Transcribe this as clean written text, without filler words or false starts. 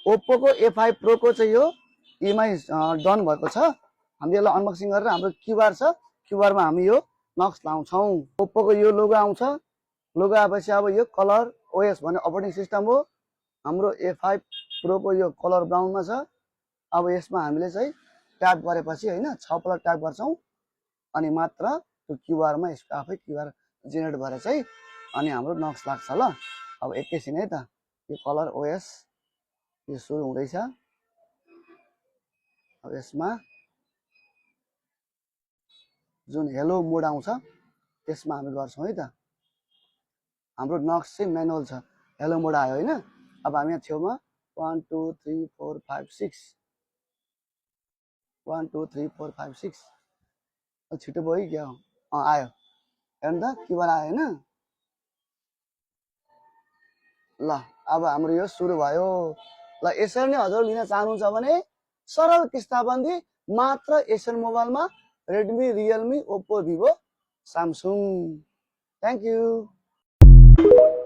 ओप्पोको A5 प्रोको चाहिँ यो EMI done भएको छ। हामीले यसलाई अनबक्सिङ गरेर हाम्रो क्युआर छ, क्युआरमा हामी यो नक्स लाउँछौँ। ओप्पोको यो लोगो आउँछ। लोगो आएपछि अब यो कलर ओएस भन्ने अपरेटिङ सिस्टम हो। हाम्रो A5 प्रोको यो कलर ब्राउनमा छ। अब यसमा हामीले चाहिँ ट्याप गरेपछि हैन 6 पल्ट ट्याप गर्छौँ अनि मात्र त्यो क्युआरमा यसको आफै क्युआर जेनेरेट भएर चाहिँ अनि हाम्रो नक्स लाग्छ ल। अब एकैछिन है त, यो कलर ओएस यो सुरु हुँदैछ। अब यसमा जुन हेलो मोड आउँछ त्यसमा हामी गर्छौँ है त। हाम्रो नक्स चाहिँ म्यानुअल छ, हेलो मोड आयो हैन। अब हामी यहाँ छेउमा 1 2 3 4 5 6 1 2 3 4 5 6 छिटो भयो क्या हो? आयो हेर्नु त क्युआर आयो हैन। ल अब हाम्रो यो सुरु भयो। ल यसरी नै हजुर लिन चाहनुहुन्छ भने सरल किस्ताबन्दी मात्र एसियन मोबाइलमा Redmi, Realme, Oppo, Vivo, Samsung. Thank you.